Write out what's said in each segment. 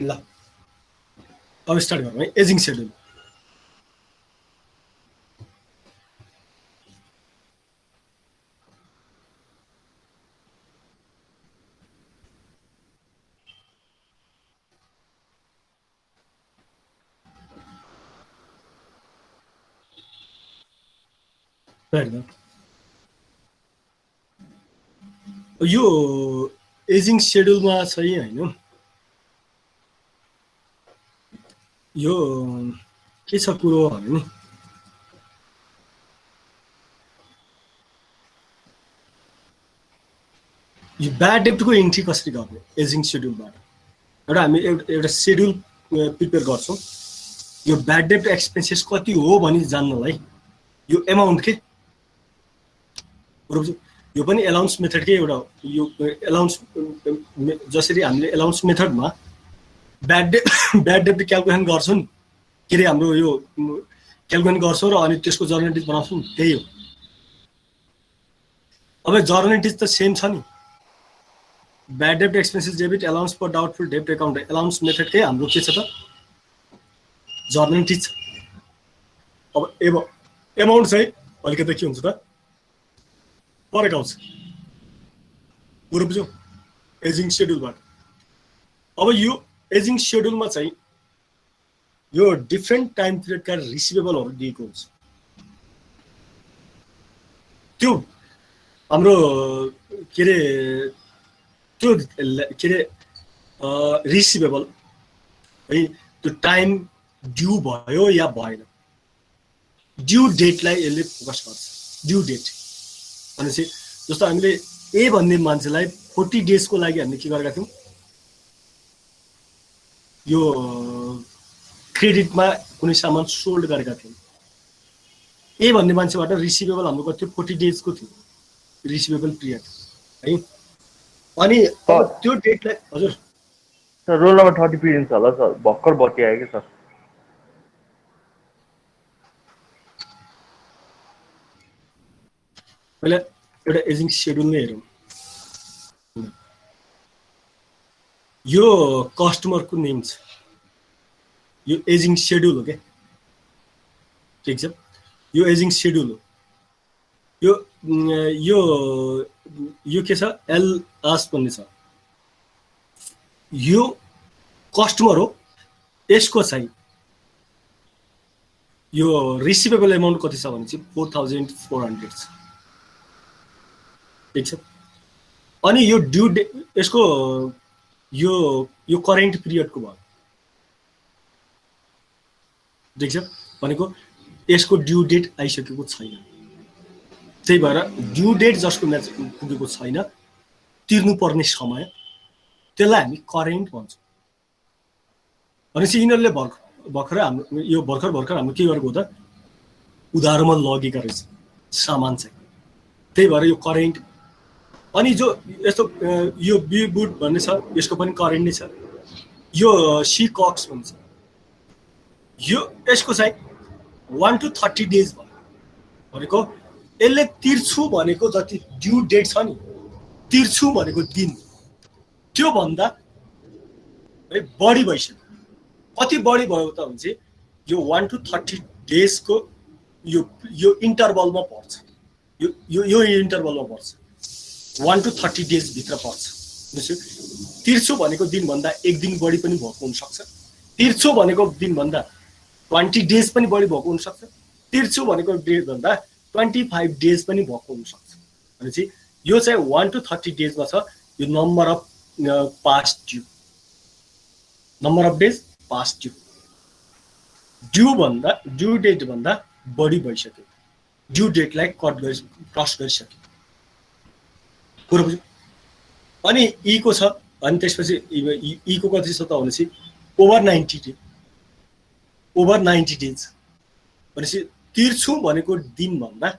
ल अब स्टार्ट गरौँ है एजिङ सेड्युल हेर्नु यो एजिङ सेड्युलमा चाहिँ हैन यो के छ कुरो भने नि यो ब्याड डेब्टको एन्ट्री कसरी गर्ने एजिङ सेड्युलबाट एउटा हामी एउटा सेड्युल प्रिपेयर गर्छौँ यो ब्याड डेब्ट एक्सपेन्सेस कति हो भनी जान्नलाई यो एमाउन्ट के यो पनि एलाउन्स मेथडकै एउटा यो एलाउन्स जसरी हामीले एलाउन्स मेथडमा ब्याड डेब्ट क्याल्कुलेसन गर्छौँ के रे हाम्रो यो क्याल्कुलेसन गर्छौँ र अनि त्यसको जर्नल एन्ट्रिज बनाउँछौँ त्यही हो अब जर्नल एन्ट्रिज त सेम छ नि ब्याड डेब्ट expenses debit allowance for doubtful डेब्ट एकाउन्ट एलाउन्स मेथडकै हाम्रो के छ त जर्नल एन्ट्रिज अब एमाउन्ट चाहिँ अलिकति के हुन्छ त फरक आउँछ पुरो बुझ्यौ एजिङ सेड्युलबाट अब यो एजिङ सेड्युलमा चाहिँ यो डिफ्रेन्ट टाइम पिरियडका रिसिभेबलहरू दिएको हुन्छ त्यो हाम्रो के रे त्यो के रे रिसिभेबल है त्यो टाइम ड्यू भयो या भएन ड्यू डेटलाई यसले फोकस गर्छ ड्यू डेट भनेपछि जस्तो हामीले ए भन्ने मान्छेलाई 40 डेजको लागि हामीले के गरेका थियौँ यो क्रेडिटमा कुनै सामान सोल्ड गरेका थियौँ ए भन्ने मान्छेबाट रिसिभेबल हाम्रो कति थियो 40 डेजको थियो रिसिभेबल पिरियड है अनि त्यो डेटलाई हजुर सर रोल नम्बर 30 पिरियड होला सर भक्कर बत्ती आयो के सर पहिला एउटा एजिङ सेड्युल नै हेरौँ यो कस्टमरको नेम छ यो एजिङ सेड्युल हो के ठीक छ यो एजिङ सेड्युल हो यो यो यो के छ एल आस भन्ने छ यो कस्टमर हो यसको चाहिँ यो रिसिभेबल एमाउन्ट कति छ भने चाहिँ 4400 छ ठीक छ अनि यो ड्यू यसको यो करेन्ट पिरियडको भयो ठीक छ भनेको यसको ड्यू डेट आइसकेको छैन त्यही भएर ड्यू डेट जसको म्याच पुगेको छैन तिर्नुपर्ने समय त्यसलाई हामी करेन्ट भन्छौँ भनेपछि यिनीहरूले भर्खर हाम्रो यो भर्खर हाम्रो के गरेको हो त उधारोमा लगेका रहेछ सामान चाहिँ त्यही भएर यो करेन्ट अनि जो यस्तो यो बी बुट भन्ने छ यसको पनि करेन्ट नै छ यो सी कक्स भन्छ यो यसको चाहिँ 1 to 30 डेज भयो भनेको यसले तिर्छु भनेको जति ड्यू डेट छ नि तिर्छु भनेको दिन त्यो भन्दा है बढी भइसक्यो कति बढी भयो त भने यो 1 to 30 डेजको यो इन्टरभलमा पर्छ यो इन्टरभलमा पर्छ 1 to 30 डेज भित्र पर्छ तिर्छु भनेको दिन भन्दा एक दिन बढी पनि भएको हुन सक्छ तिर्छु भनेको दिन भन्दा 20 डेज पनि बढी भएको हुन सक्छ तिर्छु भनेको डेज भन्दा 25 डेज पनि भएको हुन सक्छ भनेपछि यो चाहिँ 1 to 30 डेजमा छ यो number of past due number of days past due date भन्दा बढी भइसक्यो ड्यू डेटलाई क्रस गरिसक्यो पुरो बुझ्यो अनि ई को छ अनि त्यसपछि ई को कति छ त भनेपछि ओभर 90 डेज भनेपछि तिर्छु भनेको दिन भन्दा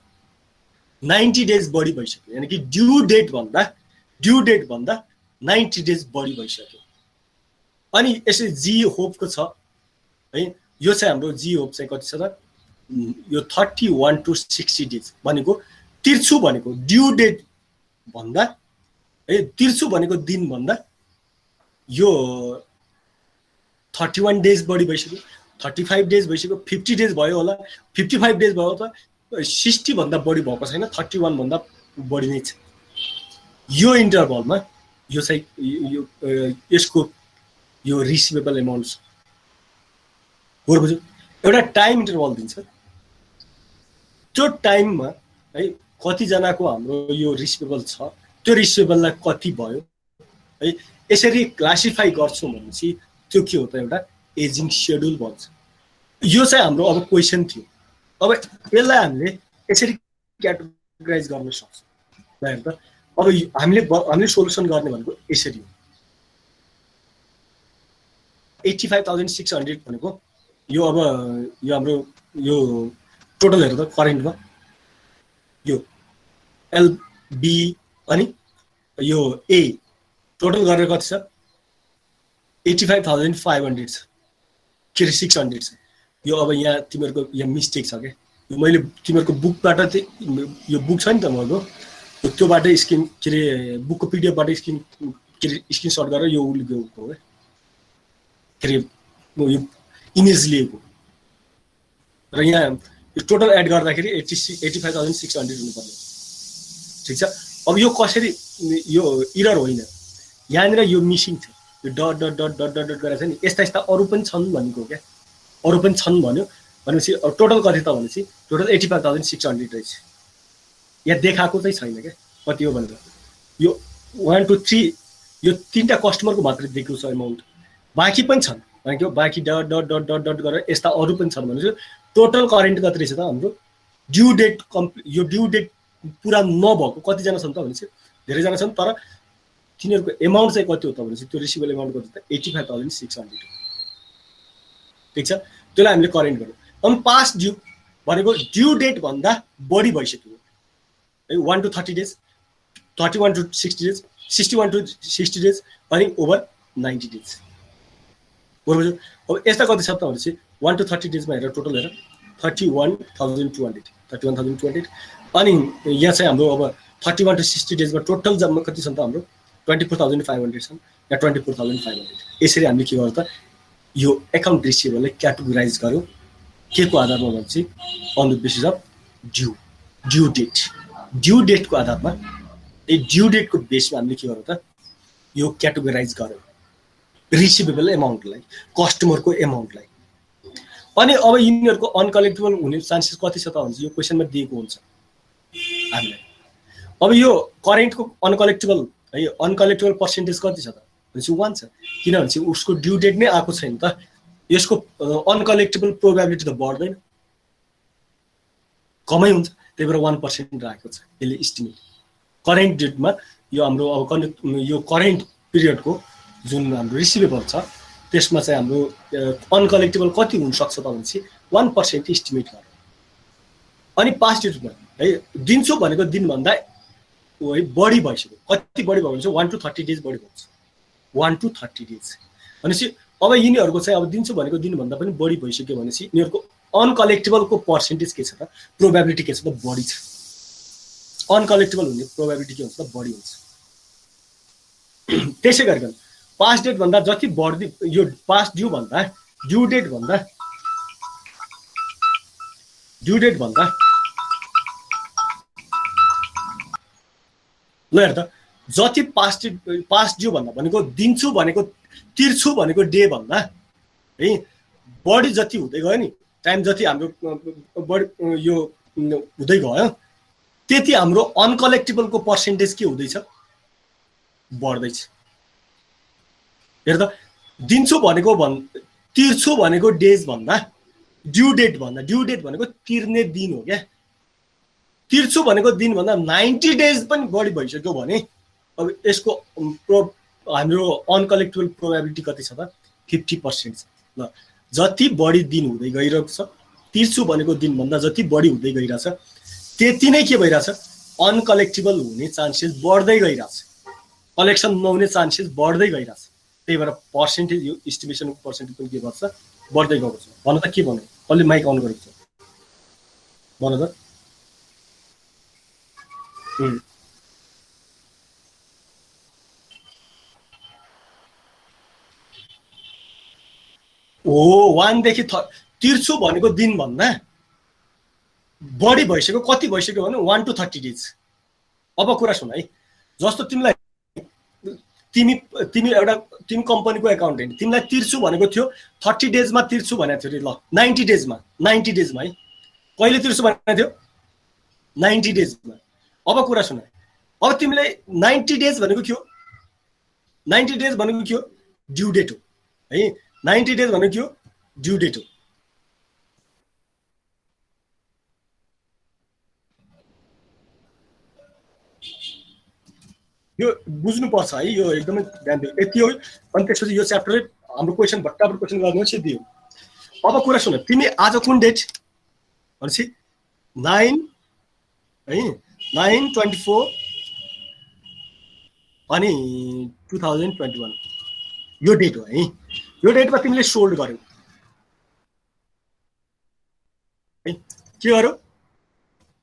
90 डेज बढी भइसक्यो यानी कि ड्यू डेट भन्दा 90 डेज बढी भइसक्यो अनि यसै जी होपको छ है यो चाहिँ हाम्रो जी होप चाहिँ कति छ त यो 31 to 60 डेज भनेको तिर्छु भनेको ड्यू डेट भन्दा है तिर्छु भनेको दिन भन्दा यो 31 डेज बढी भइसक्यो, 35 डेज भइसक्यो, 50 डेज भयो होला, 55 डेज भयो त 60 भन्दा बढी भएको छैन, 31 भन्दा बढी नै छ। यो इन्टरभलमा यो चाहिँ यसको यो रिसिभेबल एमाउन्ट छ। बुझ्यो? एउटा टाइम इन्टरभल दिन्छ, त्यो टाइममा है कतिजनाको हाम्रो यो रिसिभेबल छ, त्यो रिसिभेबललाई कति भयो है, यसरी क्लासिफाई गर्छौँ भनेपछि त्यो के हो त एउटा एजिङ सेड्युल भन्छ। यो चाहिँ हाम्रो अब क्वेसन थियो। अब यसलाई हामीले यसरी क्याटेगोराइज गर्न सक्छौँ हेर त। अब हामीले सोल्युसन गर्ने भनेको यसरी हो। 85,600 भनेको यो अब यो हाम्रो यो टोटल हेर त करेन्टमा यो एलबी अनि यो ए टोटल गरेर कति छ 85,500 छ के अरे 600 छ। यो अब यहाँ तिमीहरूको यहाँ मिस्टेक छ क्या, यो मैले तिमीहरूको बुकबाट चाहिँ यो बुक छ नि त मेरो त्योबाट स्क्रिन के अरे बुकको पिडिएफबाट स्क्रिनसट गरेर यो उल्लेको हो क्या के अरे यो इमेज लिएको र यहाँ यो टोटल एड गर्दाखेरि 85,600 हुनुपर्ने। ठिक छ। अब यो कसरी यो इरर होइन, यहाँनिर यो मिसिङ थियो, यो dot dot dot dot dot dot गरेर छ नि, यस्ता यस्ता अरू पनि छन् भनेको क्या, अरू पनि छन् भन्यो भनेपछि टोटल कति त भनेपछि टोटल 85,600 रहेछ। यहाँ देखाएको चाहिँ छैन क्या कति हो भनेर, यो 1 2 3 यो 3टा कस्टमरको मात्रै दिएको छ एमाउन्ट, बाँकी पनि छन् भनेको बाँकी dot dot dot dot dot गरेर यस्ता अरू पनि छन् भनेपछि टोटल करेन्ट कति रहेछ त हाम्रो ड्यू डेट यो ड्यू डेट पुरा नभएको कतिजना छन् त भनेपछि धेरैजना छन्, तर तिनीहरूको एमाउन्ट चाहिँ कति हो त भनेपछि त्यो रिसिभेबल एमाउन्ट कति त 85,600 हो। ठिक छ। त्यसलाई हामीले करेन्ट गर्यौँ। अनि पास्ट ड्यू भनेको ड्यू डेट भन्दा बढी भइसक्यो है, 1 to 30 days, 31 to 60 days, 61 to 60 days अनि ओभर 90 डेज। बुझ्यो? अब यस्ता कति छ त भनेपछि 1 to 30 डेजमा हेरेर टोटल हेर 31,200 अनि यहाँ चाहिँ हाम्रो अब 31 to 60 डेजमा टोटल जम्मा कति छन् त हाम्रो 24,500 छन् या 24,500। यसरी हामीले के गर्यो त यो एकाउन्ट रिसिभेबललाई क्याटेगोराइज गर्यो के को आधारमा भनेपछि on the basis of due डेटको आधारमा ए ड्यू डेटको बेसमा हामीले के गर्यो त यो क्याटेगोराइज गर्यो रिसिभेबल एमाउन्टलाई, कस्टमरको एमाउन्टलाई। अनि अब यिनीहरूको अनकलेक्टेबल हुने चान्सेस कति छ त भन्छ यो क्वेसनमा दिएको हुन्छ हामीलाई। अब यो करेन्टको अनकलेक्टेबल है अनकलेक्टेबल पर्सेन्टेज कति छ त भनेपछि 1 छ, किनभने उसको ड्यू डेट नै आएको छैन त, यसको अनकलेक्टेबल प्रोबेबिलिटी त बढ्दैन कमै हुन्छ, त्यही भएर 1% राखेको छ यसले इस्टिमेट। करेन्ट डेटमा यो हाम्रो अब यो करेन्ट पिरियडको जुन हाम्रो रिसिभेबल छ त्यसमा चाहिँ हाम्रो अनकलेक्टेबल कति हुनसक्छ त भनेपछि 1% इस्टिमेट गर्यो। अनि पास्ट डेटमा है दिन्छु भनेको दिनभन्दा बढी भइसक्यो, कति बढी भयो भने चाहिँ 1 to 30 डेज बढी भन्छ, 1 to 30 डेज भनेपछि अब यिनीहरूको चाहिँ अब दिन्छु भनेको दिनभन्दा पनि बढी भइसक्यो भनेपछि यिनीहरूको अनकलेक्टेबलको पर्सेन्टेज के छ त प्रोबेबिलिटी के छ त बढी छ, अनकलेक्टेबल हुने प्रोबेबिलिटी के हुन्छ त बढी हुन्छ। त्यसै गरिकन पास्ट डेट भन्दा जति बढ्दै यो पास्ट ड्यू भन्दा ड्यू डेट भन्दा ल हेर त जति पास्ट ड्यू भन्दा भनेको दिन्छु भनेको तिर्छु भनेको डे भन्दा है बढी जति हुँदै गयो नि टाइम जति हाम्रो बढी यो हुँदै गयो त्यति हाम्रो अनकलेक्टेबलको पर्सेन्टेज के हुँदैछ बढ्दैछ। हेर त दिन्छु भनेको तिर्छु भनेको डेज भन्दा ड्यू डेट भनेको तिर्ने दिन हो क्या, तिर्छु भनेको दिन भन्दा 90 डेज पनि बढी भइसक्यो भने अब यसको हाम्रो अनकलेक्टेबल प्रोबेबिलिटी कति छ त 50% छ। ल जति बढी दिन हुँदै गइरहेको छ तिर्छु भनेको दिन भन्दा जति बढी हुँदै गइरहेछ त्यति नै के भइरहेछ अनकलेक्टेबल हुने चान्सेस बढ्दै गइरहेछ, कलेक्सन नहुने चान्सेस बढ्दै गइरहेछ। त्यही भएर पर्सेन्टेज यो इस्टिमेसनको पर्सेन्टेज पनि के गर्छ बढ्दै गएको छ। भन त के भन्नु, कसले माइक अन गरेको छ भन त। हो 1 देखि तिर्छु भनेको दिन भन्दा बढी भइसक्यो। कति भइसक्यो भने 1 to 30 डेज। अब कुरा सुन है, जस्तो तिमीलाई तिमी कम्पनीको एकाउन्टेन्ट, तिमीलाई तिर्छु भनेको थियो 30 डेजमा तिर्छु भनेको थियो ल 90 डेजमा है। कहिले तिर्छु भनेको थियो 90 डेजमा। अब कुरा सुन, अब तिमीले 90 डेज भनेको के हो? 90 डेज भनेको के हो? ड्यू डेट हो है। 90 डेज भनेको के हो? ड्यू डेट हो। यो बुझ्नुपर्छ है, यो एकदमै ध्यान दिनु। यति हो। अनि त्यसपछि यो च्याप्टरै हाम्रो क्वेसन भट्टाभट क्वेसन गर्नु सिद्धि हो। अब कुरा सुन, तिमी आज कुन डेट भनेपछि 9 है 9/24 अनि 2021 यो डेट हो है। यो डेटमा तिमीले सोल्ड गर्यौ है। के गर्यौ?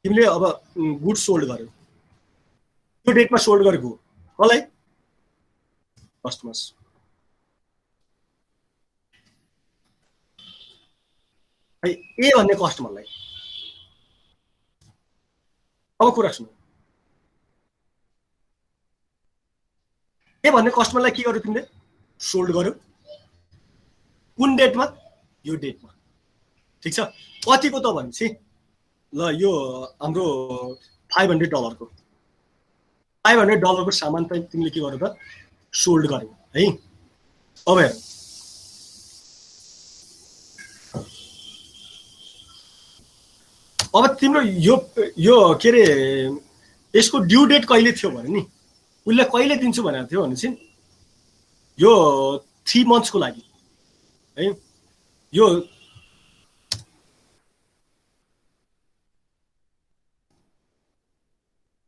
तिमीले अब गुड सोल्ड गर्यौ। यो डेटमा सोल्ड गरेको कसलाई? कस्टमर्स। है ए भन्ने कस्टमरलाई। अब कुरा सुन, ए भन्ने कस्टमरलाई के गर्यौ तिमीले? सोल्ड गर्यौ। कुन डेटमा? यो डेटमा। ठिक छ। कतिको त भनेपछि ल यो हाम्रो $500 को $500 सामान त तिमीले के गर्यौ त? सोल्ड गर्यौ है। अब हेर, अब तिम्रो यो के अरे यसको ड्यू डेट कहिले थियो भने नि, उसले कहिले दिन्छु भनेको थियो भने चाहिँ यो 3 मन्थ्सको लागि है। यो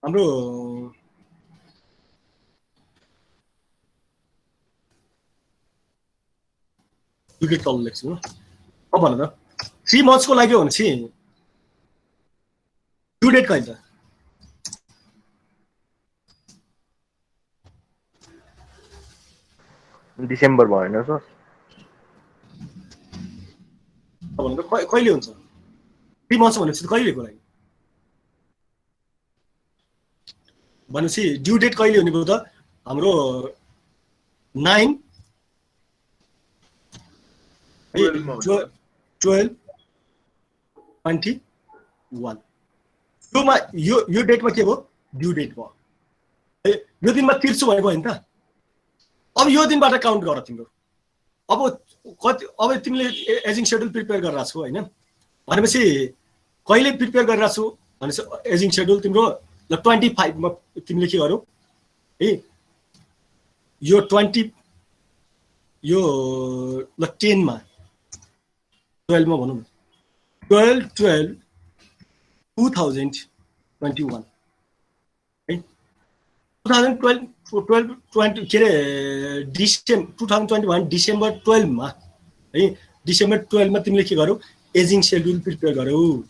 हाम्रो ड्यू डेट तल लेख्छु। अब भन त 3 मन्थ्सको लागि हो भने चाहिँ ड्यू डेट कहिले त? डिसेम्बर भएन सर? अब भन कहिले हुन्छ? 3 मन्थ्स भनेपछि कहिलेको लागि भनेपछि ड्यू डेट कहिले हुने भयो त? हाम्रो 9 12/21 यो डेटमा के भयो? ड्यू डेट भयो। यो दिनमा तिर्छु भनेको होइन त? अब यो दिनबाट काउन्ट गर तिम्रो। अब तिमीले एजिङ सेड्युल प्रिपेयर गरेर छौ होइन भनेपछि कहिले प्रिपेयर गरेर छौ भनेपछि एजिङ सेड्युल तिम्रो ल 25 मा तिमीले के गर्यौ है। यो 20 यो ल 10 मा 12 मा भनौँ न 12/12/2021 है। 2020 के अरे डिसेम्बर 2021 डिसेम्बर 12 मा है। डिसेम्बर 12 मा तिमीले के गर्यौ? एजिङ सेड्युल प्रिपेयर गर्यौ।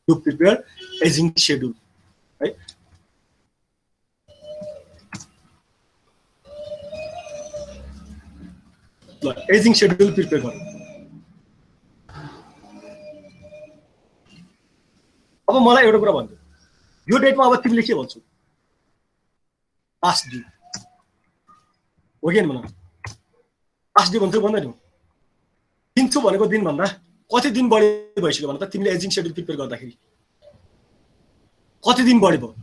टु प्रिपेयर एजिङ सेड्युल है। ल एजिङ सेड्युल प्रिपेयर गर्यौ। अब मलाई एउटा कुरा भन्नु, यो डेटमा अब तिमीले के भन्छौ? पास्ट ड्यू हो कि भन? पास्ट ड्यू भन्छौ भन्दैनौ? दिन्छु भनेको दिन भन्दा कति दिन बढी भइसक्यो भने त तिमीले एजिङ सेड्युल प्रिपेयर गर्दाखेरि कति दिन बढी भयो?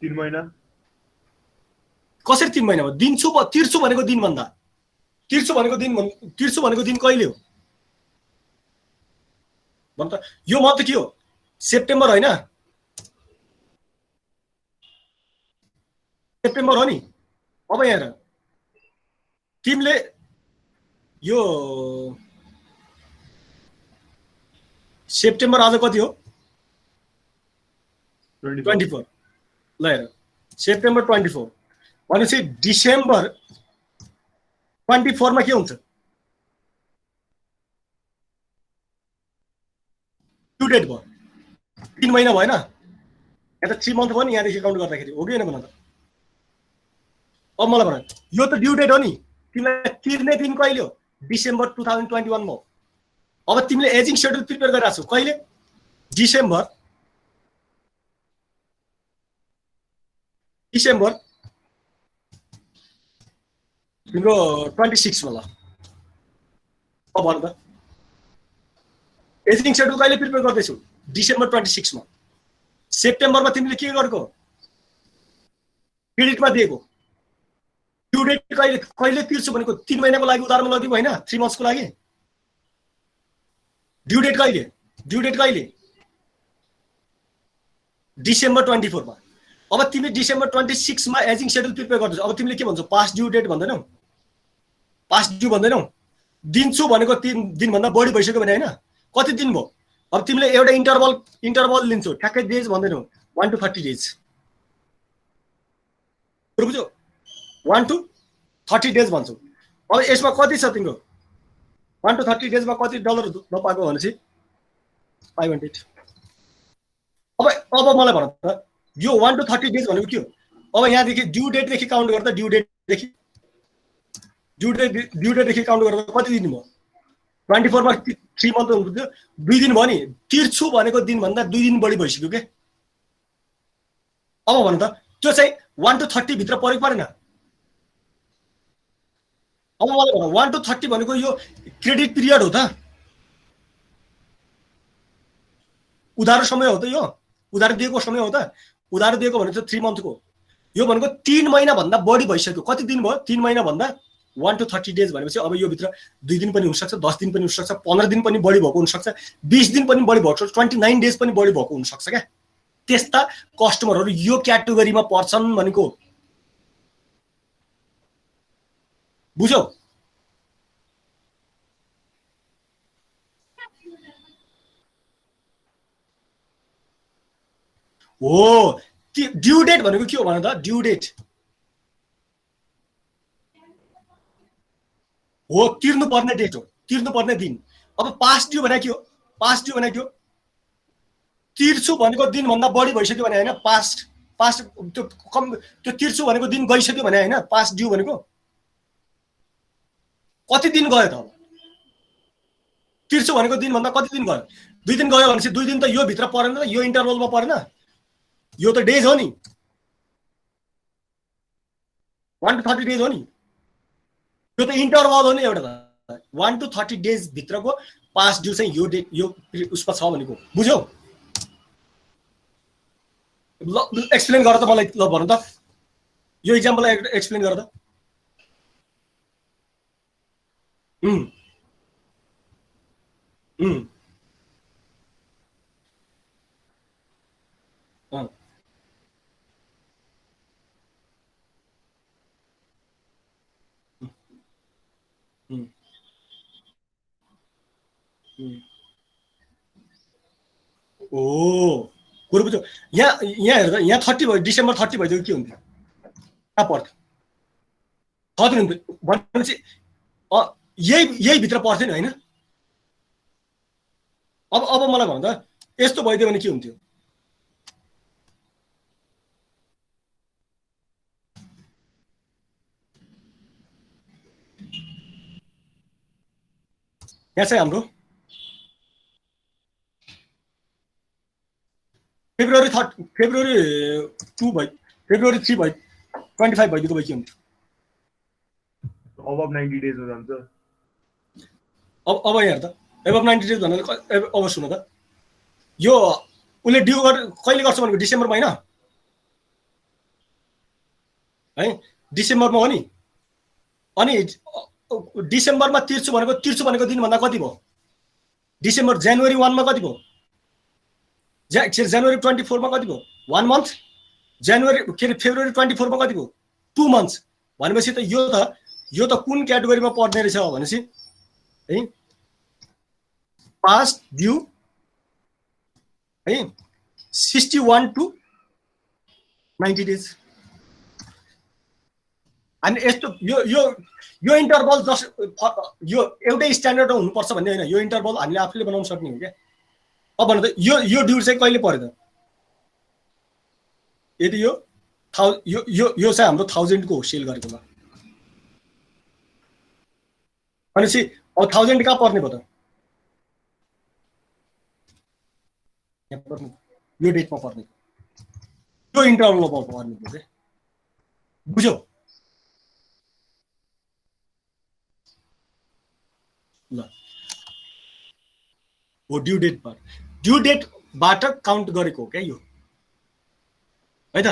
3 महिना। कसरी 3 महिना भयो? दिन्छु तिर्छु भनेको दिन भन्दा तिर्छु भनेको दिन कहिले हो भन त? यो मन्थ के हो? सेप्टेम्बर होइन? सेप्टेम्बर हो नि। अब यहाँ हेर, तिमीले यो सेप्टेम्बर आज कति हो? 24। ल हेर, सेप्टेम्बर 24 भनेपछि डिसेम्बर 24 मा के हुन्छ? ड्यू डेट भयो। 3 महिना भएन? यहाँ त 3 मन्थ भयो नि यहाँदेखि काउन्ट गर्दाखेरि, हो कि होइन भन त? अब मलाई भन, यो त ड्यू डेट हो नि, तिमीलाई तिर्ने दिन कहिले हो? डिसेम्बर 2021 मा। अब तिमीले एजिङ शेड्युल प्रिपेयर गरिरहेको छौ कहिले? डिसेम्बर तिम्रो 26 मा। ल अब भन त एजिङ शेड्युल कहिले प्रिपेयर गर्दैछौ? डिसेम्बर 26 मा। सेप्टेम्बरमा तिमीले के गरेको? क्रेडिटमा दिएको। ड्यू डेट कहिले कहिले तिर्छु भनेको? 3 महिनाको लागि उधारमा लदिएको हैन, 3 मन्थ्सको लागि। ड्यू डेट कहिले? ड्यू डेट कहिले? डिसेम्बर 24 मा। अब तिमी डिसेम्बर 26 मा एजिङ शेड्युल प्रिपेयर गर्दैछौ। अब तिमीले के भन्छौ? पास्ट ड्यू डेट भन्दैनौ? पास्ट ड्यू भन्दैनौ? दिन्छु भनेको 3 दिन भन्दा बढी भइसक्यो भने हैन? कति दिन भयो? अब तिमीले एउटा इन्टरभल लिन्छौ, ठ्याक्कै डेज भन्दैनौ, 1 to 30 डेज। बुझ्यौ? 1 to 30 डेज भन्छौ। अब यसमा कति छ तिम्रो? 1 to 30 डेजमा कति डलर नपाएको भनेपछि 500। अब मलाई भन त, यो 1 to 30 डेज भनेको के हो? अब यहाँदेखि ड्यू डेटदेखि काउन्ट गर्दा ड्यू डेटदेखि काउन्ट गर्दा कति दिन भयो? 24 मा 3 मन्थ हुन्थ्यो, 2 दिन भयो नि। तिर्छु भनेको दिन भन्दा 2 दिन बढी भइसक्यो के। अब भन त त्यो चाहिँ 1 to 30 भित्र परेको परेन? अब मलाई भन 1 to 30 भनेको यो क्रेडिट पिरियड हो त? उधारो समय हो त यो? उधारो दिएको समय हो त? उधारो दिएको भने चाहिँ 3 मन्थको। यो भनेको 3 महिना भन्दा बढी भइसक्यो। कति दिन भयो? 3 महिना भन्दा 1 to 30 डेज भनेपछि अब यो भित्र 2 दिन पनि हुन सक्छ, 10 दिन पनि हुन सक्छ, 15 दिन पनि बढी भएको हुन सक्छ, 20 दिन पनि बढी भएको, 29 डेज पनि बढी भएको हुन सक्छ क्या। त्यस्ता कस्टमरहरू यो क्याटेगोरीमा पर्छन् भनेको। बुझ्यौ? हो, ड्यू डेट भनेको के हो भन त? ड्यू डेट हो तिर्नुपर्ने डेट हो, तिर्नुपर्ने दिन। अब पास्ट ड्यू भनेको के हो? पास्ट ड्यू भनेको के हो? तिर्छु भनेको दिन भन्दा बढी भइसक्यो भने हैन? पास्ट त्यो तिर्छु भनेको दिन गइसक्यो भने हैन? पास्ट ड्यू भनेको कति दिन गयो त? तिर्छु भनेको दिन भन्दा कति दिन गयो? 2 दिन गयो भनेपछि 2 दिन त यो भित्र परेन त? यो इन्टरभलमा परेन? यो त डेज हो नि। 1 to 30 डेज हो नि। यो त इन्टरभल हो नि एउटा त। 1 to 30 डेज भित्रको पास्ट ड्यू चाहिँ यो डेट यो उसमा छ भनेको। बुझ्यौ? ल एक्सप्लेन गर त मलाई। ल भन त यो एक्जाम्पललाई एक्सप्लेन गर त। ओ कुरो बुझ्यौ? यहाँ हेर त, यहाँ 30 भयो, डिसेम्बर 30 भइदियो के हुन्थ्यो? कहाँ पर्थ्यो? 6 दिन हुन्थ्यो भनेपछि यही भित्र पर्थ्यो नि होइन? अब मलाई भन त यस्तो भइदियो भने के हुन्थ्यो? यहाँ चाहिँ हाम्रो फेब्रुअरी 2 भयो, फेब्रुअरी 3 भयो, 25 भइदिएको भए के हुन्थ्यो? अब 90 डेज हो जान्छ। अब यहाँ हेर त, एबभ 90 डेज भन्नाले अब सुन त, यो उसले ड्यू कहिले गर्छ भनेको? डिसेम्बर महिना है? डिसेम्बरमा हो नि। अनि डिसेम्बरमा तिर्छु भनेको दिन भन्दा कति भयो? डिसेम्बर जनवरी 1 मा कति भयो? जनवरी 24 मा कति भयो? 1 मन्थ। जनवरी के अरे फेब्रुअरी 24 मा कति भयो? 2 मन्थ्स। भनेपछि त यो त कुन क्याटेगोरीमा पर्ने रहेछ भनेपछि है? पास्ट ड्यू है, 61 to 90 डेज। अनि यस्तो यो इन्टरभल जस्ट यो एउटै स्ट्यान्डर्ड हुनुपर्छ भन्ने होइन। यो इन्टरभल हामीले आफूले बनाउन सक्ने हो क्या। अब भन्नु त यो ड्यू चाहिँ कहिले पर्यो त? यदि यो चाहिँ हाम्रो 1000 को सेल गरेकोमा भनेपछि अब 1000 कहाँ पर्ने भयो त यहाँ पर्ने यो डेटमा पर्ने यो इन्टरभलमा पर्ने भयो के बुझ्यौ ल हो ड्यू डेटबाट काउन्ट गरेको हो क्या यो है त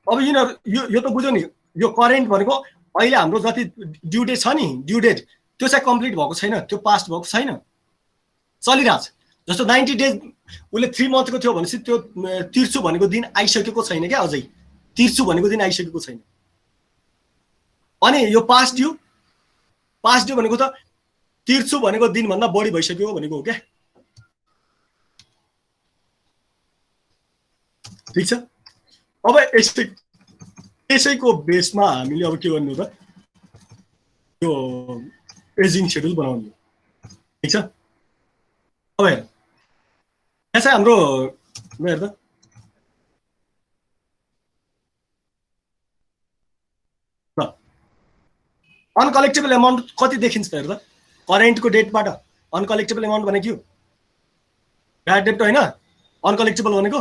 अब यिनीहरू यो त बुझ्यो नि यो करेन्ट भनेको अहिले हाम्रो जति ड्यू डेट छ नि ड्यू डेट त्यो चाहिँ कम्प्लिट भएको छैन त्यो पास्ट भएको छैन चलिरहेछ जस्तो 90 डेज उसले 3 मन्थको थियो भनेपछि त्यो तिर्छु भनेको दिन आइसकेको छैन क्या अझै तिर्छु भनेको दिन आइसकेको छैन अनि यो पास्ट ड्यू भनेको त तिर्छु भनेको दिनभन्दा बढी भइसक्यो भनेको हो क्या ठिक छ अब यसैको बेसमा हामीले अब के गर्नु त यो एजिङ सेड्युल बनाउनु ठिक छ अब हेर यहाँ चाहिँ हाम्रो हेर त ल अनकलेक्टेबल एमाउन्ट कति देखिन्छ त हेर त करेन्टको डेटबाट अनकलेक्टेबल एमाउन्ट भनेको के हो ब्याड डेट होइन अनकलेक्टेबल भनेको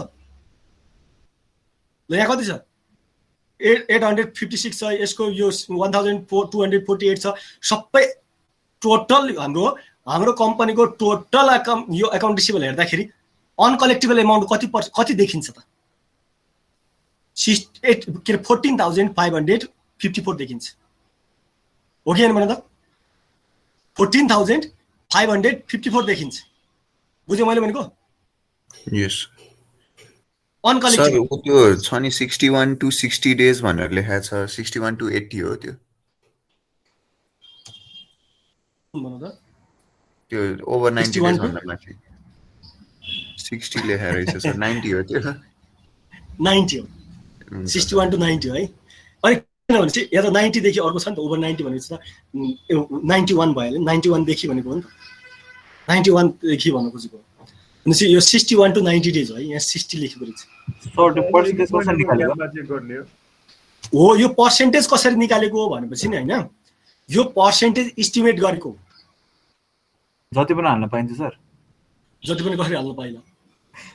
ल यहाँ कति छ 856 छ यसको यो 1248 छ सबै टोटल हाम्रो कम्पनीको टोटल यो अकाउन्ट रिसिभेबल हेर्दाखेरि अनकलेक्टेबल एमाउन्ट कति देखिन्छ त 14,554 देखिन्छ हो कि होइन त 14,554 देखिन्छ बुझ्यो मैले भनेको यस अनकलेक्टेबल सर त्यो छ नि 61 to 60 डेज भनेर लेखेको छ 61 to 80 हो त्यो भन्नु त त्यो ओभर 90 61 डेज भन्दा माथि 60 लेखेर रहेछ सर 90 हो त्यो 90 हो 61 to 90 है अनि किनभने चाहिँ यहाँ त 90 देखि अर्को छ नि त ओभर 90 भनेपछि त 91 भयो 91 देखि भनेको हो नि त 91 देखि भन्नु खोजेको भनेपछि यो 61 to 90 डेज है यहाँ 60 लेखेको रहेछ सर त्यो पर्सेन्टेज कसरी निकालेको हो यो पर्सेन्टेज कसरी निकालेको हो भनेपछि नि हैन यो पर्सेन्टेज एस्टिमेट गरेको जति पनि हाल्न पाइन्छ सर जति पनि कसरी हाल्न पाइला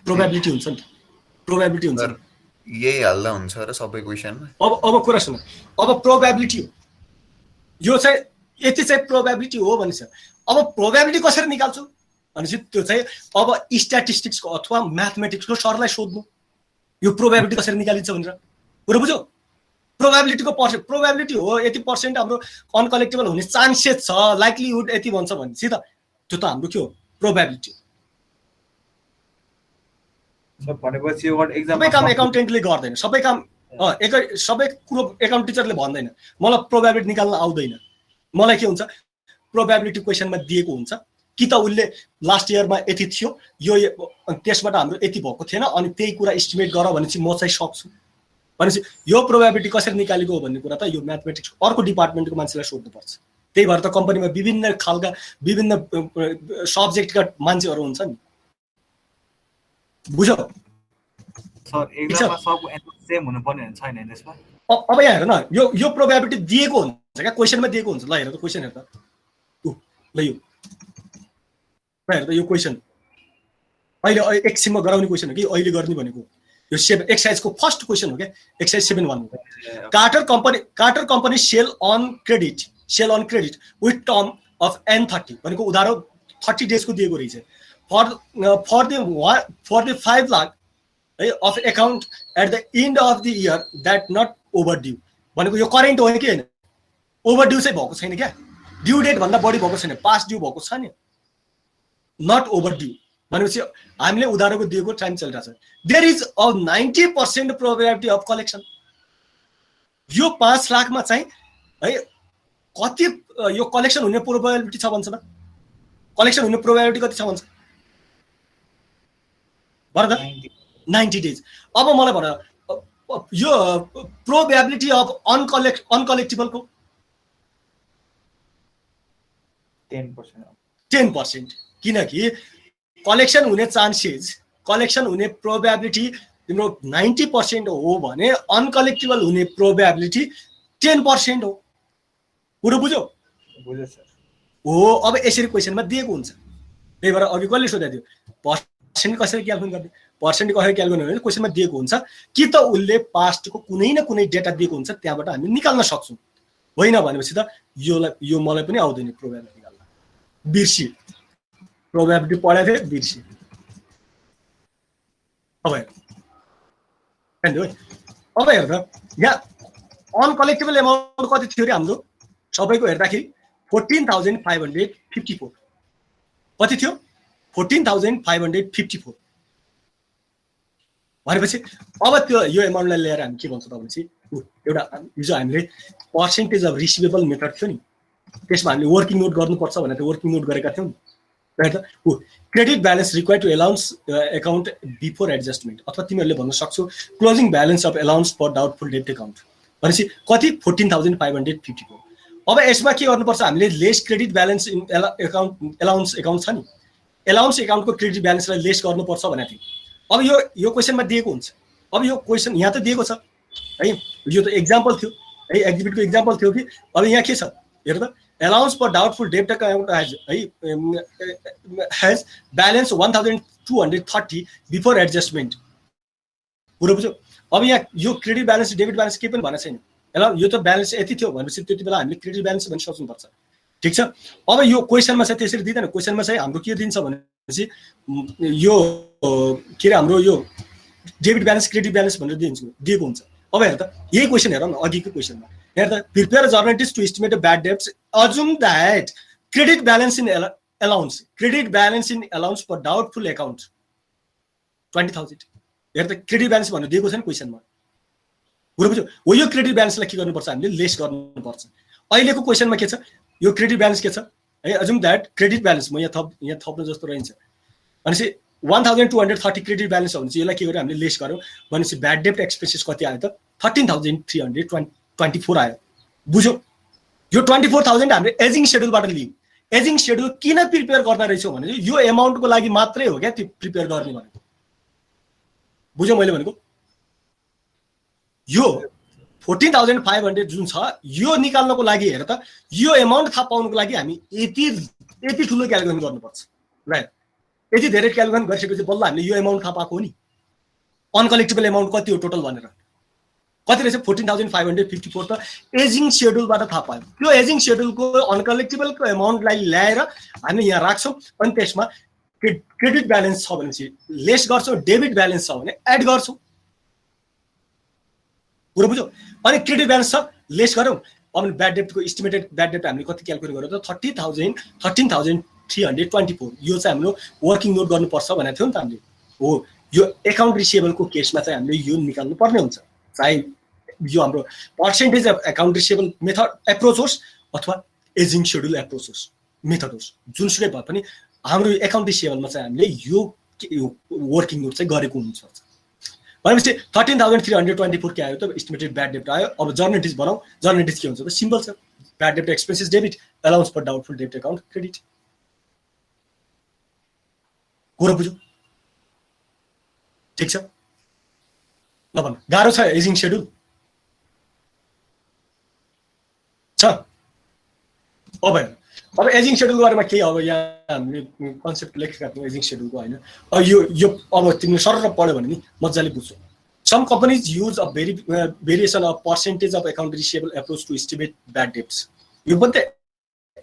प्रोबेबिलिटी हुन्छ नि प्रोबेबिलिटी हुन्छ यही हाल्दा हुन्छ र सबै क्वेशनमा अब कुरा सुन अब प्रोबेबिलिटी हो यो चाहिँ यति चाहिँ प्रोबेबिलिटी हो भनेछ अब प्रोबेबिलिटी कसरी निकाल्छु भनेपछि त्यो चाहिँ अब स्ट्याटिस्टिक्सको अथवा म्याथमेटिक्सको सरलाई सोध्नु यो प्रोबेबिलिटी कसरी निकालिन्छ भनेर कुरा बुझ्यौ प्रोबेबिलिटी हो यति पर्सेन्ट हाम्रो अनकलेक्टेबल हुने चान्सेस छ लाइक्लीहुड यति भन्छ भनेपछि त त्यो त हाम्रो के हो प्रोबेबिलिटी भनेपछि एक्जाम सबै काम एकाउन्टेन्टले गर्दैन सबै काम सबै कुरो एकाउन्ट टिचरले भन्दैन मलाई प्रोबेबिलिटी निकाल्न आउँदैन मलाई के हुन्छ प्रोबेबिलिटी क्वेसनमा दिएको हुन्छ कि त उसले लास्ट इयरमा यति थियो यो त्यसबाट हाम्रो यति भएको थिएन अनि त्यही कुरा एस्टिमेट गर भनेपछि म चाहिँ सक्छु भनेपछि यो प्रोबेबिलिटी कसरी निकालेको हो भन्ने कुरा त यो म्याथमेटिक्स अर्को डिपार्टमेन्टको मान्छेलाई सोध्नुपर्छ त्यही भएर त कम्पनीमा विभिन्न खालका विभिन्न सब्जेक्टका मान्छेहरू हुन्छ नि बुझ्यौ सर एक्जाममा सबको एन्सर सेम हुनुपर्ने छैन यसमा अब यहाँ हेर न यो प्रोबेबिलिटी दिएको हुन्छ क्या क्वेसनमा दिएको हुन्छ ल हेर त क्वेसन हेर त ल यो हेर त यो क्वेसन अहिले एकछिनमा गराउने क्वेसन हो कि अहिले गर्ने भनेको यो एक्सर्साइजको फर्स्ट क्वेसन हो क्या exercise 7.1 Carter company sell on credit with term of N30 भनेको उधारो 30 डेजको दिएको रहेछ फर द 5 लाख है of account at the end of the year that not overdue भनेको यो करेन्ट हो कि होइन ओभर ड्यू चाहिँ भएको छैन क्या ड्यू डेट भन्दा बढी भएको छैन पास्ट ड्यू भएको छ नि नट ओभर ड्यू भनेपछि हामीले उधारोको दिएको टाइम चलिरहेछ there is a 90% probability of collection यो 5 लाखमा चाहिँ है कति यो कलेक्सन हुने प्रोबेबिलिटी छ भन्छ त कलेक्सन हुने प्रोबेबिलिटी कति छ भन्छ भन त 90 डेज अब मलाई भन यो प्रोबेबिलिटी अफ अनकलेक्टेबलको 10% किनकि कलेक्सन हुने चान्सेस कलेक्सन हुने प्रोबेबिलिटी तिम्रो 90% हो भने अनकलेक्टेबल हुने प्रोबेबिलिटी 10% हो। कुरो बुझ्यौ? बुझेँ सर। हो, अब यसरी क्वेसनमा दिएको हुन्छ। त्यही भएर अघि कसले सोधेको थियो पर्सेन्ट कसरी क्याल्कुलेट गर्ने, पर्सेन्ट कसरी क्याल्कुलेट गर्ने क्वेसनमा दिएको हुन्छ कि त उसले पास्टको कुनै न कुनै डेटा दिएको हुन्छ, त्यहाँबाट हामी निकाल्न सक्छौँ। होइन भनेपछि त यो मलाई पनि आउँदैन प्रोबेबिलिटी निकाल्न, बिर्सी प्रोबेबिलिटी पढाएको थिएँ बिर्सी। अब हेर त यहाँ अनकलेक्टेबल एमाउन्ट कति थियो अरे हाम्रो सबैको हेर्दाखेरि 14,554 कति थियो 14,554 भनेपछि अब त्यो यो एमाउन्टलाई लिएर हामी के भन्छौँ त भनेपछि एउटा हिजो हामीले पर्सेन्टेज अफ रिसिभेबल मेथड थियो नि, त्यसमा हामीले वर्किङ नोट गर्नुपर्छ भनेर त्यो वर्किङ नोट गरेका थियौँ नि। Credit balance required to allowance account before adjustment, अथवा तिमीहरूले भन्न सक्छौ closing balance of allowance for doubtful debt account भनेपछि कति 14,554। अब यसमा के गर्नुपर्छ हामीले less credit balance in allowance account छ नि, एलाउन्स एकाउन्टको क्रेडिट ब्यालेन्सलाई लेस गर्नुपर्छ भनेको थियो। अब यो क्वेसनमा दिएको हुन्छ। अब यो क्वेसन यहाँ त दिएको छ है, यो त एक्जाम्पल थियो है, एक्जिबिटको एक्जाम्पल थियो कि। अब यहाँ के छ हेर त, allowance for doubtful debt account has balance 1,230 before adjustment. कुरो बुझ्यौ? अब यहाँ यो क्रेडिट ब्यालेन्स डेबिट ब्यालेन्स केही पनि भनेको छैन। यो त ब्यालेन्स यति थियो भनेपछि त्यति बेला हामीले क्रेडिट ब्यालेन्स भन्न सक्नुपर्छ, ठिक छ। अब यो क्वेसनमा चाहिँ त्यसरी दिँदैन, क्वेसनमा चाहिँ हाम्रो के दिन्छ भनेपछि यो के अरे हाम्रो यो डेबिट ब्यालेन्स क्रेडिट ब्यालेन्स भनेर दिएको हुन्छ। अब हेर त यही क्वेसन हेर न, अघिको क्वेसनमा हेर त, prepare journalist to estimate bad debts assume that credit balance in allowance for doubtful account 20,000। हेर त क्रेडिट ब्यालेन्स भनेर दिएको छ नि क्वेसनमा, कुरो बुझ्यौ? हो, यो क्रेडिट ब्यालेन्सलाई के गर्नुपर्छ हामीले लेस गर्नुपर्छ। अहिलेको क्वेसनमा के छ, यो क्रेडिट ब्यालेन्स के छ है, अज्युम दैट क्रेडिट ब्यालेन्स म यहाँ थप्नु जस्तो रहन्छ भनेपछि 1,230 क्रेडिट ब्यालेन्स हो भने चाहिँ यसलाई के गर्यो हामीले लेस गर्यौँ भनेपछि ब्याड डेब्ट एक्सपेन्सेस कति आयो त 13,324 आयो। बुझ्यौ? यो 24,000 हामीले एजिङ सेड्युलबाट लियौँ। एजिङ सेड्युल किन प्रिपेयर गर्न रहेछौँ भने यो एमाउन्टको लागि मात्रै हो क्या त्यो प्रिपेयर गर्ने भनेको। बुझ्यौ मैले भनेको? यो 14,500 जुन छ यो निकाल्नको लागि हेर त, यो एमाउन्ट थाहा पाउनको लागि हामी यति ठुलो क्यालकुलेसन गर्नुपर्छ। राइट, यति धेरै क्यालकुलेसन गरिसकेपछि बल्ल हामीले यो एमाउन्ट थाहा पाएको हो नि, अनकलेक्टेबल एमाउन्ट कति हो टोटल भनेर। कति रहेछ 14,554 त एजिङ सेड्युलबाट थाहा पायौँ। त्यो एजिङ सेड्युलको अनकलेक्टेबलको एमाउन्टलाई ल्याएर हामी यहाँ राख्छौँ अनि त्यसमा क्रेडिट ब्यालेन्स छ भनेपछि लेस गर्छौँ, डेबिट ब्यालेन्स छ भने एड गर्छौँ। कुरो बुझ्यौ? अनि क्रेडिट ब्यालेन्स छ लेस गरौँ। अब ब्याड डेब्टको इस्टिमेटेड ब्याड डेब्ट हामीले कति क्यालकुलेट गर्यो त 13,324। यो चाहिँ हाम्रो वर्किङ नोट गर्नुपर्छ भनेको थियो नि त हामीले। हो, यो एकाउन्ट रिसिएबलको केसमा चाहिँ हामीले यो निकाल्नु पर्ने हुन्छ, चाहे यो हाम्रो percentage of account receivable method approach होस् अथवा एजिङ सेड्युल एप्रोच होस् मेथड होस्, जुनसुकै भए पनि हाम्रो एकाउन्ट रिसिएबलमा चाहिँ हामीले यो वर्किङ नोट चाहिँ गरेको हुनुपर्छ। भनेपछि 13,324 के आयो त इस्टिमेटेड ब्याड डेब्ट आयो। अब जर्नलिस्ट बनाऊ, जर्नलिस्ट के हुन्छ त सिम्पल छ, ब्याड डेब्ट expenses debit, allowance for doubtful डेब्ट एकाउन्ट क्रेडिट। कुरो बुझ्यौ? ठिक छ, ल भन गाह्रो छ एजिङ सेड्युल छ। अब एजिङ सेड्युलको बारेमा केही अब यहाँ हामीले कन्सेप्ट लेखेका थियौँ एजिङ सेड्युलको होइन। अब यो अब तिमीले सरर पढ्यो भने नि मजाले बुझ्छौ। Some companies use a variation of percentage of account receivable approach to estimate bad debts. यो पनि त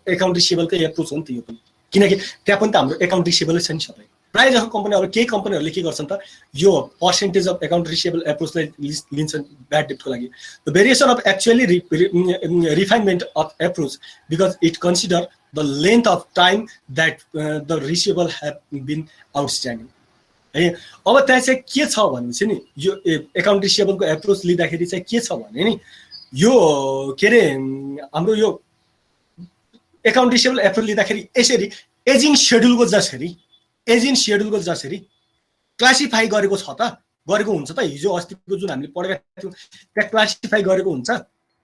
एकाउन्ट रिसिएबलकै एप्रोच हो नि त यो पनि, किनकि त्यहाँ पनि त हाम्रो एकाउन्ट रिसिएबलै छ नि सबै। प्रायः जस्तो कम्पनी, अब केही कम्पनीहरूले के गर्छन् त यो पर्सेन्टेज अफ एकाउन्ट रिसिएबल एप्रोचलाई लिन्छन् ब्याड डेब्टको लागि। The variation of actually refinement of approach because it consider the length of time that the receivable have been outstanding है। अब त्यहाँ चाहिँ के छ भनेपछि नि यो एकाउन्ट रिसिएबलको एप्रोच लिँदाखेरि चाहिँ के छ भने नि यो के अरे हाम्रो यो एकाउन्ट रिसिएबल एप्रोच लिँदाखेरि यसरी एजिङ सेड्युलको जसरी क्लासिफाई गरेको छ त, गरेको हुन्छ त। हिजो अस्तिको जुन हामीले पढेका थियौँ त्यहाँ क्लासिफाई गरेको हुन्छ,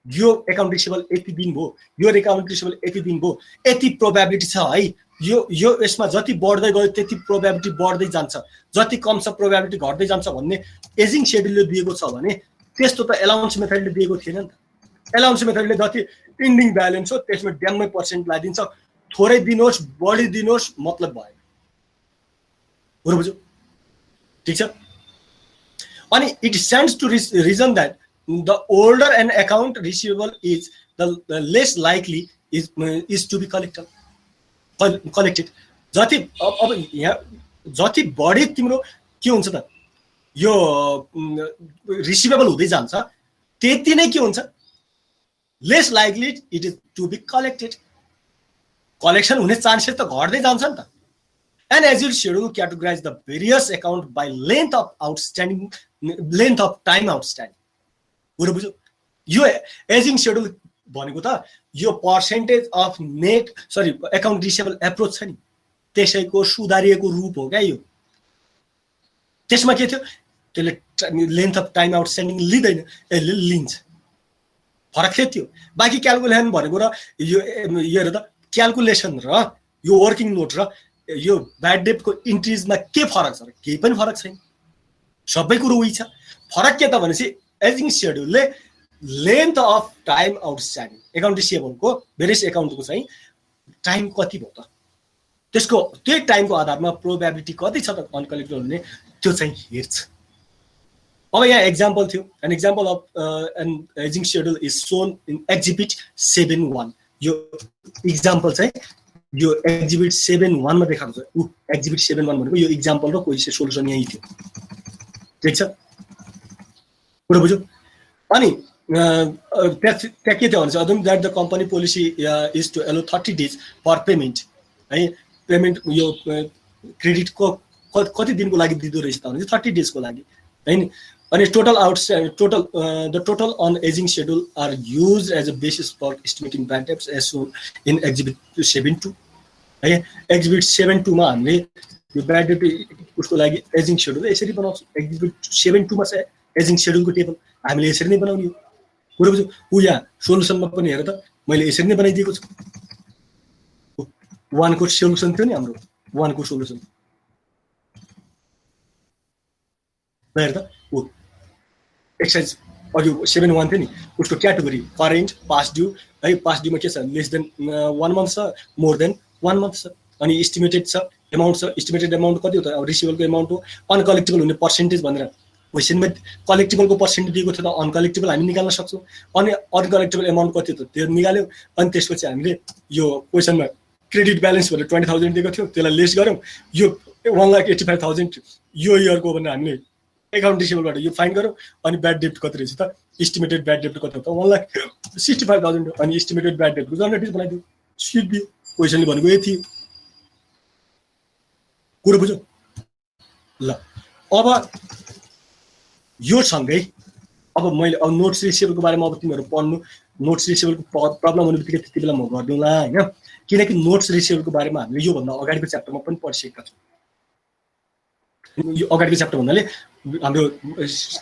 यो एकाउन्ट रिसिएबल यति दिन भयो, यो एकाउन्ट रिसिएबल यति दिन भयो, यति प्रोबेबिलिटी छ है। यो यसमा जति बढ्दै गयो त्यति प्रोबेबिलिटी बढ्दै जान्छ, जति कम छ प्रोबेबिलिटी घट्दै जान्छ भन्ने एजिङ सेड्युलले दिएको छ भने त्यस्तो त एलाउन्स मेथडले दिएको थिएन नि त। एलाउन्स मेथडले जति इन्डिङ ब्यालेन्स हो त्यसमा ड्याममै पर्सेन्ट लगाइदिन्छ, थोरै दिनुहोस् बढी दिनुहोस् मतलब भएन। कुरा बुझ्यो? ठिक छ। अनि it stands to reason that the older an account receivable is the less likely is to be collected. जति अब यहाँ जति बढी तिम्रो के हुन्छ त यो रिसिभेबल हुँदै जान्छ त्यति नै के हुन्छ, less likely it is to be collected. Collection हुने चान्सेस त घट्दै जान्छ नि त। And as you schedule categorize the various account by length of time outstanding. कुरा बुझ्यो? यो एजिङ शेड्युल भनेको त यो percentage of account receivable approach छ नि त्यसैको सुधारिएको रूप हो क्या यो। त्यसमा के थियो, त्यसले लेन्थ अफ टाइम आउटस्ट्यान्डिङ लिँदैन, यसले लिन्छ। फरक थियो। बाँकी क्यालकुलेसन भनेको र यो हेर त क्यालकुलेसन र यो वर्किङ नोट र यो ब्याड डेटको इन्ट्रिजमा के फरक छ र केही पनि फरक छैन, सबै कुरो उही छ। फरक के त भनेपछि एजिङ सेड्युलले length of time outstanding account रिसिभेबलको भेरियस एकाउन्टको चाहिँ टाइम कति भयो त त्यसको त्यही टाइमको आधारमा प्रोबेबिलिटी कति छ त अनकलेक्टेड हुने त्यो चाहिँ हेर्छ। अब यहाँ एक्जाम्पल थियो, an example of an aging schedule is shown in exhibit 7.1। यो एक्जाम्पल चाहिँ यो एक्जिबिट 7.1 मा देखाएको छ। एक्जिबिट 7.1 भनेको यो एक्जाम्पल र क्वेसन सोलुसन यही थियो। ठिक छ, कुरा बुझ्यो? अनि त्यहाँ के थियो भने चाहिँ अदम that the company policy is to allow 30 days for payment है। पेमेन्ट यो क्रेडिटको कति दिनको लागि दिँदो रहेछ त भने 30 days को लागि है नि। अनि the total on aging schedule are used as a basis for estimating bad debts as shown in exhibit 7.2 है। exhibit 7.2 मा हामीले यो ब्याड डेट उसको लागि एजिङ शेड्युल यसरी बनाउँछौँ। एक्जिबिट 7.2 मा चाहिँ एजिङ शेड्युलको टेबल हामीले यसरी नै बनाउने हो। कुरा बुझ्यो? यहाँ सोलुसनमा पनि हेर त मैले यसरी नै बनाइदिएको छु। 1 को सोलुसन थियो नि हाम्रो, 1 को सोलुसन हेर त। एक्सर्साइज अघि 7.1 थियो नि उसको क्याटेगोरी करेन्ट पास्ट ड्यू है। पास्ट ड्यूमा के छ, लेस देन 1 month छ, मोर देन 1 month छ। अनि एस्टिमेटेड छ एमाउन्ट छ। एस्टिमेटेड एमाउन्ट कति हो त, अब रिसिभेबलको एमाउन्ट हो। अनकलेक्टेबल हुने पर्सेन्टेज भनेर क्वेसनमा कलेक्टेबलको पर्सेन्टेज दिएको थियो त अनकलेक्टेबल हामी निकाल्न सक्छौँ। अनि अनकलेक्टेबल एमाउन्ट कति हो त त्यो निकाल्यौँ। अनि त्यसपछि हामीले यो क्वेसनमा क्रेडिट ब्यालेन्स भनेर 20,000 दिएको थियो, त्यसलाई लेस गऱ्यौँ। यो 1,85,000 यो इयरको भनेर हामीले अकाउन्ट रिसिभेबलबाट यो फाइन गऱ्यौँ। अनि ब्याड डेट कति रहेछ त, एस्टिमेटेड ब्याड डेट कति हो त 1,65,000। अनि एस्टिमेटेड ब्याड डेटको जनरेटिभ बनाइदियो, सिट दियो। क्वेसनले भनेको यही थियो। कुरो बुझ्यो? ल अब यो सँगै अब मैले अब नोट्स रिसिभेबलको बारेमा अब तिमीहरू पढ्नु। नोट्स रिसिभेबलको प्रब्लम हुने बित्तिकै त्यति बेला म गरिदिउँला होइन, किनकि नोट्स रिसिभेबलको बारेमा हामीले योभन्दा अगाडिको च्याप्टरमा पनि पढिसकेका छौँ। यो अगाडिको च्याप्टर भन्नाले हाम्रो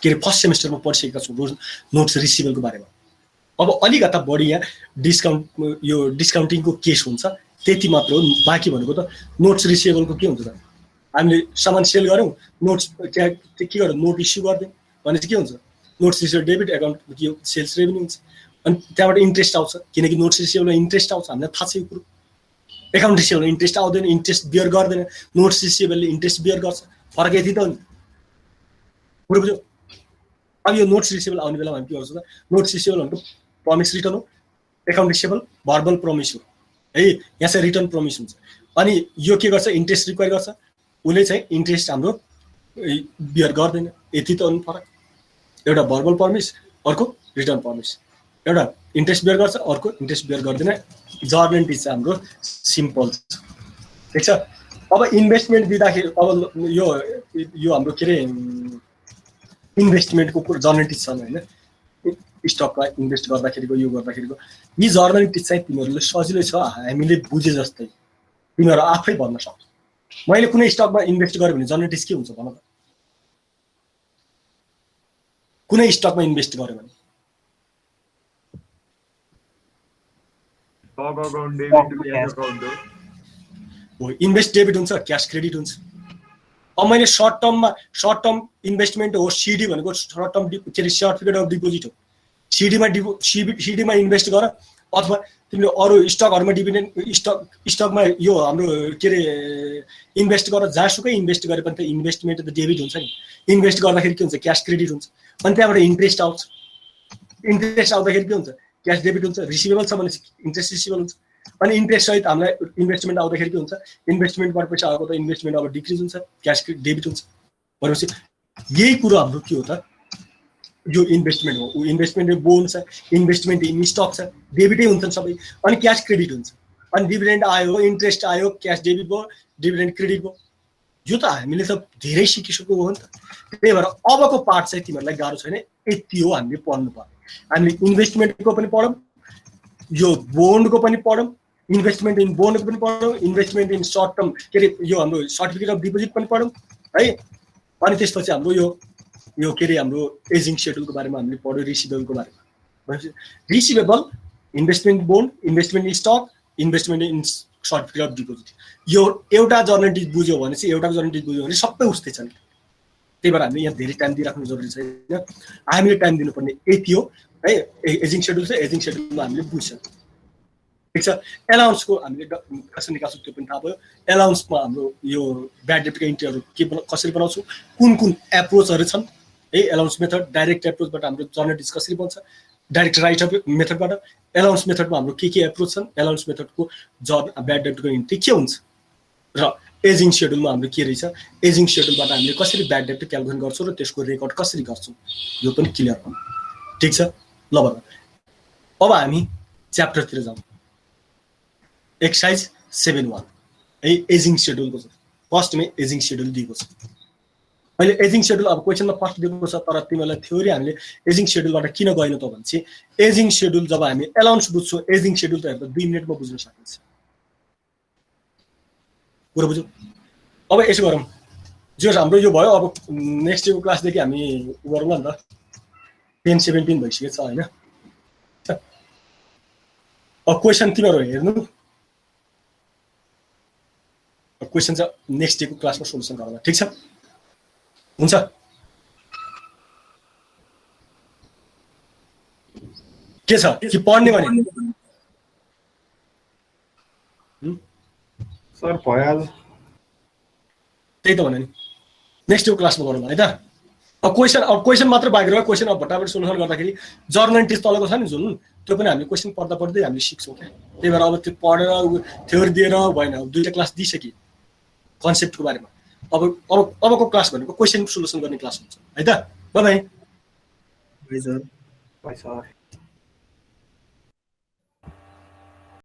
के अरे फर्स्ट सेमेस्टरमा पढिसकेका छौँ नोट्स रिसिभेबलको बारेमा। अब अलिकता बढी यहाँ डिस्काउन्टिङको केस हुन्छ त्यति मात्र हो। बाँकी भनेको त नोट्स रिसिभेबलको के हुन्छ त, हामीले सामान सेल गऱ्यौँ, नोट्स के गर्यो, नोट इस्यु गरिदिउँ भनेपछि के हुन्छ, नोट्स रिसिभेबल डेबिट एकाउन्ट के सेल्स रेभेन्यू हुन्छ। अनि त्यहाँबाट इन्ट्रेस्ट आउँछ, किनकि नोट्स रिसिभेबलमा इन्ट्रेस्ट आउँछ, हामीलाई थाहा छ यो कुरो। एकाउन्ट रिसिभेबलमा इन्ट्रेस्ट आउँदैन, इन्ट्रेस्ट बियर गर्दैन। नोट्स रिसिभेबलले इन्ट्रेस्ट बियर गर्छ। फरक यति त हो नि। कुरो बुझ्यो? अब यो नोट्स रिसिभेबल आउने बेलामा हामी के गर्छौँ त, नोट्स रिसिभेबल भनेको प्रमिस रिटर्न हो, एकाउन्ट रिसिभेबल भर्बल प्रमिस हो है। यहाँ चाहिँ रिटर्न प्रमिस हुन्छ। अनि यो के गर्छ, इन्ट्रेस्ट रिक्वायर गर्छ, उसले चाहिँ इन्ट्रेस्ट हाम्रो बियर गर्दैन। यति त हो नि फरक। एउटा भर्बल प्रमिस, अर्को रिटर्न प्रमिस। एउटा इन्ट्रेस्ट बियर गर्छ, अर्को इन्ट्रेस्ट बियर गर्दैन। जर्नेन्टी चाहिँ हाम्रो सिम्पल छ। ठिक छ। अब इन्भेस्टमेन्ट दिँदाखेरि अब यो हाम्रो के अरे इन्भेस्टमेन्टको जर्नेटिज छन् होइन, स्टकमा इन्भेस्ट गर्दाखेरिको यो गर्दाखेरिको यी जर्नेटिज चाहिँ तिमीहरूले सजिलै छ, हामीले बुझे जस्तै तिमीहरू आफै भन्न सक्छौ। मैले कुनै स्टकमा इन्भेस्ट गरेँ भने जर्नेटिज के हुन्छ भन त? कुनै स्टकमा इन्भेस्ट गर्यो भने इन्भेस्ट डेबिट हुन्छ, क्यास क्रेडिट हुन्छ। अब मैले सर्ट टर्म इन्भेस्टमेन्ट हो, सिडी भनेको सर्ट टर्म के अरे सर्टिफिकेट अफ डिपोजिट हो। सिडीमा इन्भेस्ट गर अथवा तिमीले अरू स्टकहरुमा डिभिडेन्ड स्टकमा यो हाम्रो के रे इन्भेस्ट गर, जहाँसुकै इन्भेस्ट गरे पनि त इन्भेस्टमेन्ट त डेबिट हुन्छ नि। इन्भेस्ट गर्दाखेरि के हुन्छ, क्याश क्रेडिट हुन्छ, अनि त्यहाँबाट इन्ट्रेस्ट आउँछ। इन्ट्रेस्ट आउँदाखेरि के हुन्छ, क्याश डेबिट हुन्छ, रिसिभेबल छ भने इन्ट्रेस्ट रिसिभेबल हुन्छ। अनि इन्ट्रेस्ट सहित हामीलाई इन्भेस्टमेन्ट आउँदाखेरि के हुन्छ, इन्भेस्टमेन्ट गरेपछि आएको त इन्भेस्टमेन्ट अब डिक्रिज हुन्छ, क्याश डेबिट हुन्छ। भनेपछि यही कुरो हाम्रो के हो त, यो इन्भेस्टमेन्ट हो। इन्भेस्टमेन्ट इन बोन्ड छ, इन्भेस्टमेन्ट इन स्टक छ, डेबिटै हुन्छन् सबै। अनि क्याश क्रेडिट हुन्छ, अनि डिभिडेन्ड आयो, इन्ट्रेस्ट आयो, क्याश डेबिट भयो, डिभिडेन्ड क्रेडिट भयो। यो त हामीले त धेरै सिकिसकेको हो नि त। त्यही भएर अबको पार्ट चाहिँ तिमीहरूलाई गाह्रो छैन, यति हो हामीले पढ्नु पर्ने। हामीले इन्भेस्टमेन्टको पनि पढौँ, यो बोन्डको पनि पढौँ, इन्भेस्टमेन्ट इन बोन्डको पनि पढौँ, इन्भेस्टमेन्ट इन सर्ट टर्म के अरे यो हाम्रो सर्टिफिकेट अफ डिपोजिट पनि पढौँ है। अनि त्यसपछि हाम्रो यो के अरे हाम्रो एजिङ सेड्युलको बारेमा हामीले पढ्यो, रिसिभेबलको बारेमा। भनेपछि receivable, investment bond, investment in stock, investment in certificate of deposit, यो एउटा जर्नलिस्ट बुझ्यो भने चाहिँ एउटा जर्नलिस्ट बुझ्यो भने सबै उस्तै छ नि। त्यही भएर हामीले यहाँ धेरै टाइम दिइराख्नु जरुरी छैन, हामीले टाइम दिनुपर्ने यति हो है। एजिङ सेड्युल छ, एजिङ सेड्युलमा हामीले बुझ्छ, ठिक छ। एलाउन्सको हामीले कसरी निकाल्छौँ त्यो पनि थाहा भयो। एलाउन्समा हाम्रो यो ब्याड डेब्टको इन्ट्रीहरू कसरी बनाउँछौँ, कुन कुन एप्रोचहरू छन् है। एलाउन्स मेथड, डाइरेक्ट एप्रोचबाट हाम्रो जर्नलिस्ट कसरी बन्छ, डाइरेक्ट राइट अफ मेथडबाट। एलाउन्स मेथडमा हाम्रो के एप्रोच छन्, एलाउन्स मेथडको ब्याड डेब्टको इन्ट्री के हुन्छ, र एजिङ सेड्युलमा हाम्रो के रहेछ, एजिङ सेड्युलबाट हामीले कसरी ब्याड डेब्ट क्यालकुलेट गर्छौँ र त्यसको रेकर्ड कसरी गर्छौँ, यो पनि क्लियर भयो, ठिक छ। ल भन, अब हामी च्याप्टरतिर जाउँ। एक्सर्साइज 7.1 है, एजिङ सेड्युलको छ। फर्स्टमै एजिङ सेड्युल दिएको छ। अहिले एजिङ सेड्युल अब क्वेसनमा फर्स्ट दिएको छ, तर तिमीहरूलाई थ्योरी हामीले एजिङ सेड्युलबाट किन गएन त भने चाहिँ एजिङ सेड्युल जब हामी एलाउन्स बुझ्छौँ, एजिङ सेड्युल त हेर्दा 2 मिनेटमा बुझ्न सकिन्छ। कुरा बुझ्यौ? अब यसो गरौँ, जो हाम्रो यो भयो। अब नेक्स्ट डेको क्लासदेखि हामी गरौँला नि त, 10-17 भइसकेको छ होइन। अब क्वेसन तिमीहरू हेर्नु, क्वेसन चाहिँ नेक्स्ट डेको क्लासमा सोल्युसन गरौँला, ठिक छ? हुन्छ? के छ कि पढ्ने भने सर भइहाल्छ, त्यही त भने नि नेक्स्ट डेको क्लासमा गरौँला है त। अब क्वेसन मात्र बाँकी रह्यो। क्वेसन अब भट्टाभट सोल्युसन गर्दाखेरि जर्नल टेस्ट तलको छ नि जुन, त्यो पनि हामीले क्वेसन पढ्दा पढ्दै हामीले सिक्छौँ क्या। त्यही भएर अब त्यो पढेर थ्योरी दिएर भएन, अब 2टा क्लास दिइसके कन्सेप्टको बारेमा। अबको क्लास भनेको क्वेसन सोल्युसन गर्ने क्लास हुन्छ है त। Bye bye. सर।